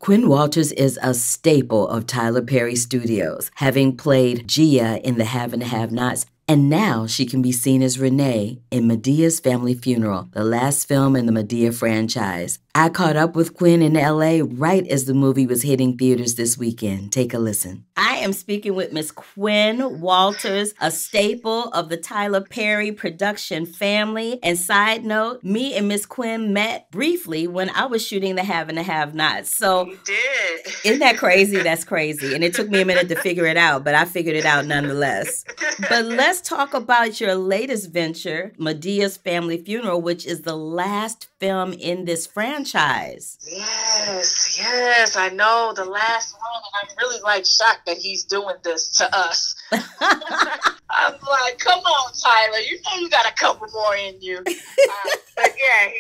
Quin Walters is a staple of Tyler Perry Studios, having played Gia in The Have and the Have-Nots, and now she can be seen as Renee in Madea's Family Funeral, the last film in the Madea franchise. I caught up with Quin in LA right as the movie was hitting theaters this weekend. Take a listen. I am speaking with Miss Quin Walters, a staple of the Tyler Perry production family. And side note, me and Miss Quin met briefly when I was shooting The Have and the Have-Nots. So you did. Isn't that crazy? That's crazy. And it took me a minute to figure it out, but I figured it out nonetheless. But let's talk about your latest venture, Madea's Family Funeral, which is the last film in this franchise. Yes, I know, the last one, and I'm really shocked that he's doing this to us. I'm like, come on, Tyler, you know you got a couple more in you. But yeah,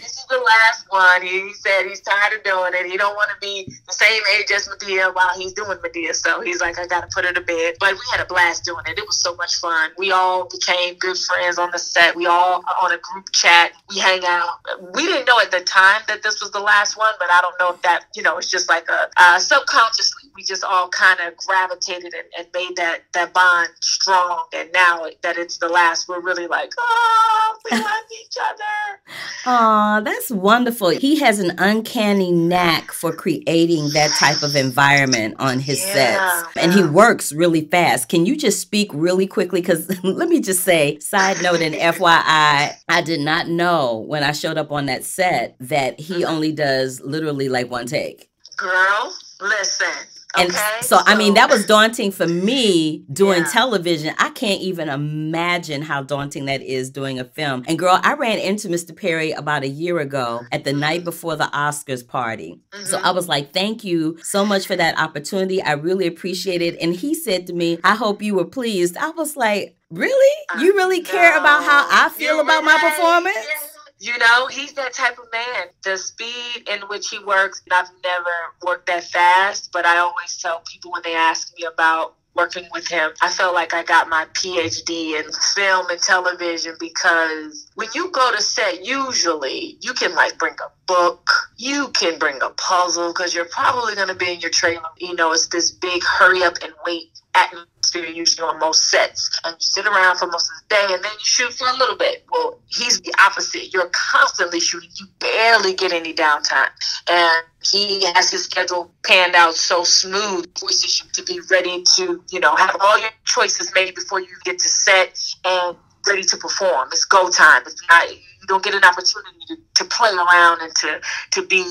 this is the last one. He said he's tired of doing it. He don't want to be the same age as Madea while he's doing Madea. So he's like, I got to put her to bed. But we had a blast doing it. It was so much fun. We all became good friends on the set. We all on a group chat. We hang out. We didn't know at the time that this was the last one, but I don't know if that, it's just like subconsciously, we just all kind of gravitated and made that bond strong. And now that it's the last, we're really like, oh, we love each other. Aw, that's wonderful. He has an uncanny knack for creating that type of environment on his sets. And he works really fast. Can you just speak really quickly? Because let me just say, side note and FYI, I did not know when I showed up on that set that he only does literally one take. Girl, listen. And so, I mean, that was daunting for me doing television. I can't even imagine how daunting that is doing a film. And girl, I ran into Mr. Perry about a year ago at the night before the Oscars party. So I was like, thank you so much for that opportunity. I really appreciate it. And he said to me, I hope you were pleased. I was like, really? You really care about how I feel about my performance? He's that type of man. The speed in which he works, I've never worked that fast, but I always tell people when they ask me about working with him, I felt like I got my PhD in film and television, because when you go to set, usually you can bring a book, you can bring a puzzle, because you're probably going to be in your trailer. It's this big hurry up and wait atmosphere usually on most sets, and you sit around for most of the day and then you shoot for a little bit. Well, he's the opposite. You're constantly shooting. You barely get any downtime, and he has his schedule panned out so smooth, forces you to be ready to have all your choices made before you get to set and ready to perform. It's go time. It's not, you don't get an opportunity to play around and to be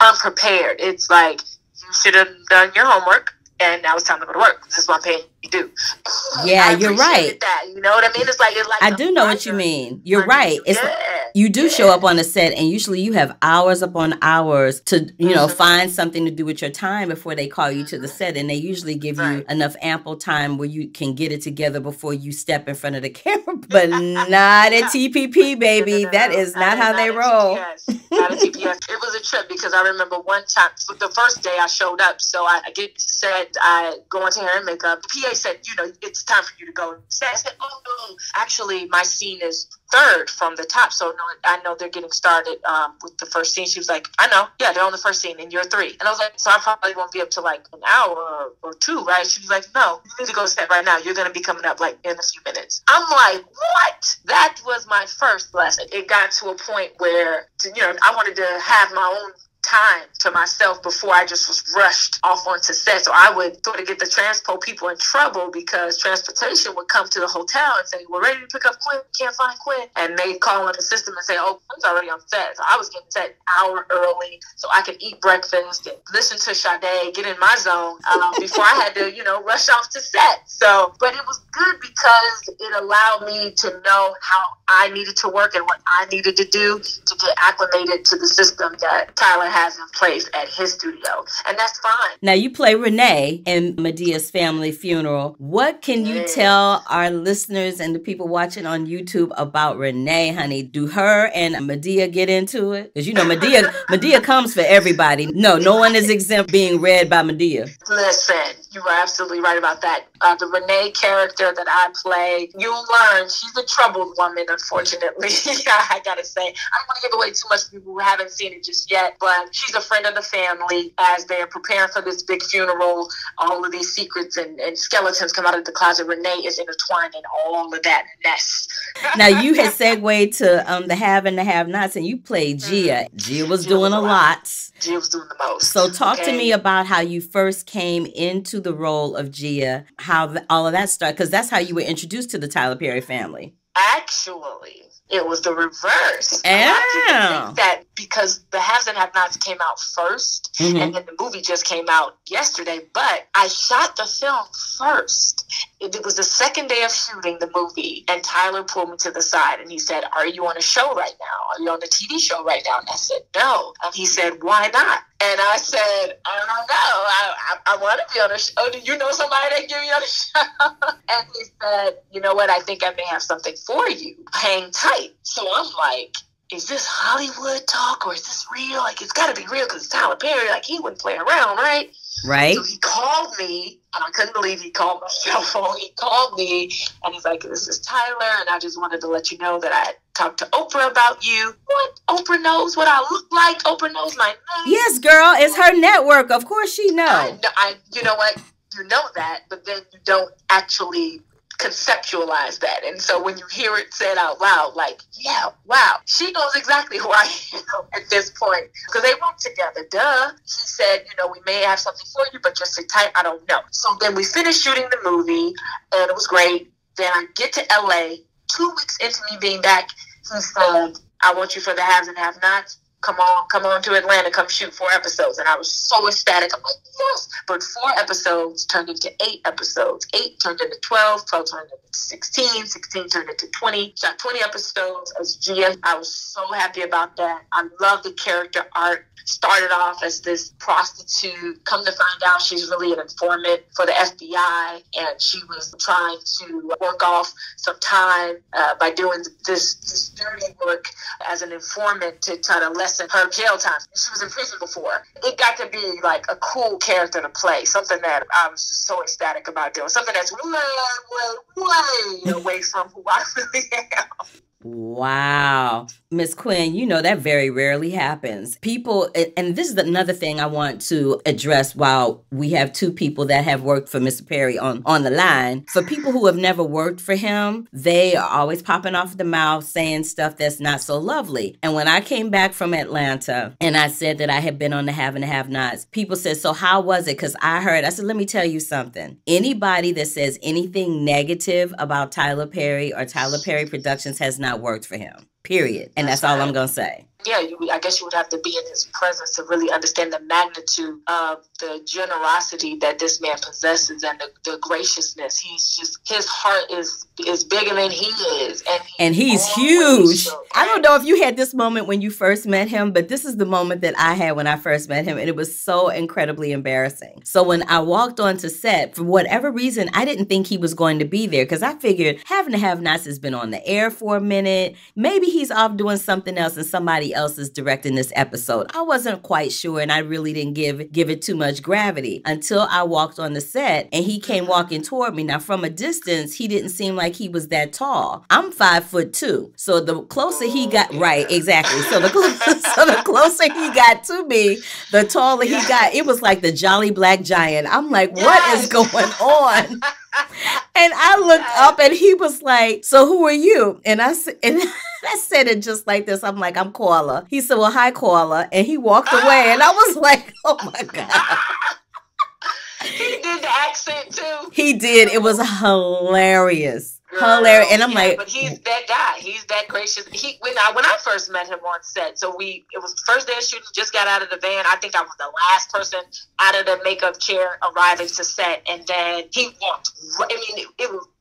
unprepared. It's like you should have done your homework, and now it's time to go to work. This is what I'm paying you to do. Yeah, you're right. That, you know what I mean? It's like I do know what you mean. You're right. It's you do show up on a set, and usually you have hours upon hours to, find something to do with your time before they call you to the set. And they usually give you enough ample time where you can get it together before you step in front of the camera. But not at TPP, baby. That is not how they roll. Not at TPS. It was a trip, because I remember one time, the first day I showed up, so I get to set, I go into hair and makeup. The PA said, it's time for you to go. So I said, oh no, actually my scene is third from the top, so no, I know they're getting started with the first scene. She was like, I know, yeah, they're on the first scene and you're 3. And I was like, so I probably won't be up to an hour or 2, right? She was like, no, you need to go to set right now. You're going to be coming up in a few minutes. I'm like, what? That was my first lesson. It got to a point where, I wanted to have my own time to myself before I just was rushed off onto set. So I would sort of get the transpo people in trouble, because transportation would come to the hotel and say, we're ready to pick up Quin. Can't find Quin. And they'd call in the system and say, oh, Quin's already on set. So I was getting set an hour early so I could eat breakfast and listen to Sade, get in my zone before I had to, rush off to set. So, but it was good because it allowed me to know how I needed to work and what I needed to do to get acclimated to the system that Tyler has in place at his studio, and that's fine. Now, you play Renee in Madea's Family Funeral. What can you tell our listeners and the people watching on YouTube about Renee, honey? Do her and Madea get into it? Because Madea comes for everybody. No one is exempt being read by Madea. Listen, You were absolutely right about that. The Renee character that I play, you'll learn she's a troubled woman, unfortunately. I gotta say, I don't want to give away too much for people who haven't seen it just yet, but she's a friend of the family. As they're preparing for this big funeral, all of these secrets and skeletons come out of the closet. Renee is intertwined in all of that mess. Now, you had segued to the have and the have-nots, and you played Gia. Gia was doing a lot. Gia was doing the most. So talk to me about how you first came into the role of Gia, how all of that started, because that's how you were introduced to the Tyler Perry family. Actually, it was the reverse. I think that because the Haves and Have-Nots came out first, and then the movie just came out yesterday, but I shot the film first. It was the second day of shooting the movie, and Tyler pulled me to the side, and he said, "Are you on a show right now? Are you on the TV show right now?" And I said, "No." And he said, "Why not?" And I said, "I don't know. I want to be on a show. Do you know somebody that can get me on a show?" And he said, "You know what? I think I may have something for you. Hang tight." So I'm like, is this Hollywood talk or is this real? Like, it's got to be real because it's Tyler Perry. Like, he wouldn't play around, right? Right. So he called me, and I couldn't believe he called my cell phone. He called me, and he's like, "This is Tyler, and I just wanted to let you know that I talked to Oprah about you." What? Oprah knows what I look like? Oprah knows my name? Yes, girl. It's her network. Of course she knows. You know what? You know that, but then you don't actually conceptualize that. And so when you hear it said out loud, like, yeah, wow, she knows exactly who I am at this point because they work together. Duh. He said, we may have something for you, but just sit tight. I don't know. So then we finished shooting the movie, and it was great. Then I get to LA 2 weeks into me being back. He said, "I want you for the Haves and Have-Nots. Come on to Atlanta, come shoot 4 episodes." And I was so ecstatic. I'm like, yes. But 4 episodes turned into 8 episodes. 8 turned into 12. 12 turned into 16. 16 turned into 20. Shot 20 episodes as Gia. I was so happy about that. I love the character art. Started off as this prostitute. Come to find out she's really an informant for the FBI. And she was trying to work off some time by doing this dirty work as an informant to try to lessen her jail time. She was in prison before. It got to be like a cool character to play, something that I was just so ecstatic about doing, something that's way away from who I really am. Wow. Miss Quin, that very rarely happens. People, and this is another thing I want to address while we have 2 people that have worked for Mr. Perry on the line. For people who have never worked for him, they are always popping off the mouth saying stuff that's not so lovely. And when I came back from Atlanta and I said that I had been on the Have and the Have-Nots, people said, "So how was it?" Because I said, let me tell you something. Anybody that says anything negative about Tyler Perry or Tyler Perry Productions has not worked for him. Period. And that's all I'm going to say. Yeah, I guess you would have to be in his presence to really understand the magnitude of the generosity that this man possesses and the graciousness. His heart is bigger than he is. And he's huge. I don't know if you had this moment when you first met him, but this is the moment that I had when I first met him. And it was so incredibly embarrassing. So when I walked onto set, for whatever reason, I didn't think he was going to be there because I figured Having to Have-Nots has been on the air for a minute. Maybe he's off doing something else and somebody else is directing this episode. I wasn't quite sure, and I really didn't give it too much gravity until I walked on the set and he came walking toward me. Now, from a distance, he didn't seem like he was that tall. I'm 5'2", so the closer he got, right, exactly. So the closer he got to me, the taller he got. It was like the Jolly Black Giant. I'm like, what is going on? And I looked up and he was like, "So who are you?" And I said it just like this. I'm like, "I'm Carla." He said, "Well, hi, Carla." And he walked away. And I was like, oh my God. He did the accent too. He did. It was hilarious. Hilarious. And I'm like, but he's that guy. He's that gracious. When I first met him on set, it was the first day of shooting, just got out of the van. I think I was the last person out of the makeup chair arriving to set. And then he walked.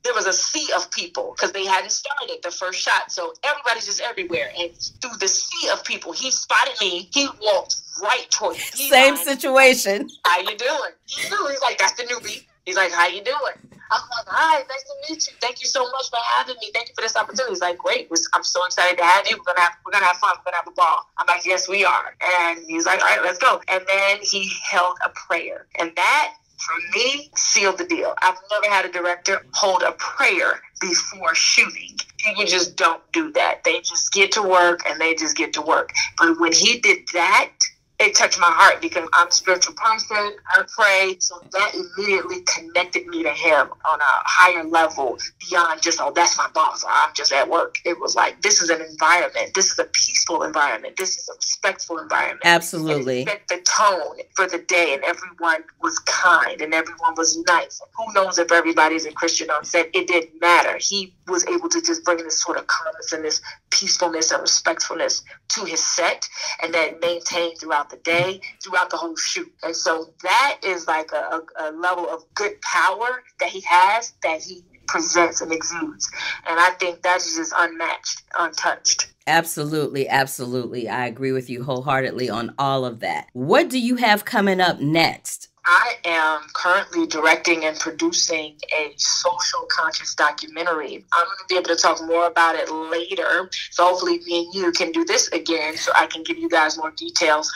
There was a sea of people because they hadn't started the first shot. So everybody's just everywhere. And through the sea of people, he spotted me. He walked right towards me. Same situation. "How you doing?" He's like, "That's the newbie." He's like, "How you doing?" I'm like, "Hi, nice to meet you. Thank you so much for having me. Thank you for this opportunity." He's like, "Great. I'm so excited to have you. We're gonna have fun. We're gonna have a ball." I'm like, "Yes, we are." And he's like, "All right, let's go." And then he held a prayer, and that for me, sealed the deal. I've never had a director hold a prayer before shooting. People just don't do that. They just get to work and they just get to work. But when he did that, it touched my heart because I'm a spiritual person. I pray. So that immediately connected me to him on a higher level beyond just, oh, that's my boss, or I'm just at work. It was like, this is an environment. This is a peaceful environment. This is a respectful environment. Absolutely. And it set the tone for the day, and everyone was kind and everyone was nice. Who knows if everybody's a Christian on set? It didn't matter. He was able to just bring this sort of calmness and this peacefulness and respectfulness to his set, and that maintained throughout the day, throughout the whole shoot. And so that is like a level of good power that he has, that he presents and exudes. And I think that's just unmatched, untouched. Absolutely, absolutely. I agree with you wholeheartedly on all of that. What do you have coming up next? I am currently directing and producing a social conscious documentary. I'm going to be able to talk more about it later. So hopefully me and you can do this again so I can give you guys more details.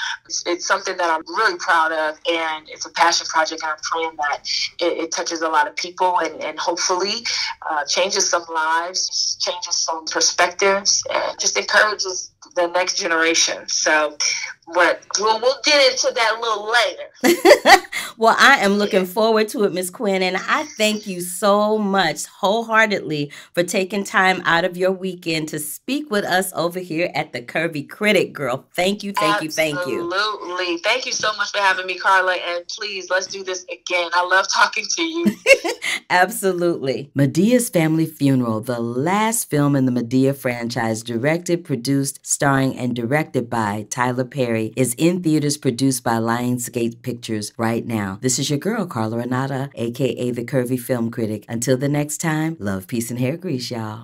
It's something that I'm really proud of, and it's a passion project, and I'm praying that it touches a lot of people and hopefully changes some lives, changes some perspectives, and just encourages the next generation. So but we'll get into that a little later. Well, I am looking forward to it, Miss Quin, and I thank you so much wholeheartedly for taking time out of your weekend to speak with us over here at the Curvy Critic, girl. Thank you, thank you, thank you. Absolutely. Thank you so much for having me, Carla, and please, let's do this again. I love talking to you. Absolutely. Madea's Family Funeral, the last film in the Madea franchise, directed, produced, starring, and directed by Tyler Perry, is in theaters, produced by Lionsgate Pictures right now. This is your girl, Carla Renata, aka the Curvy Film Critic. Until the next time, love, peace, and hair grease, y'all.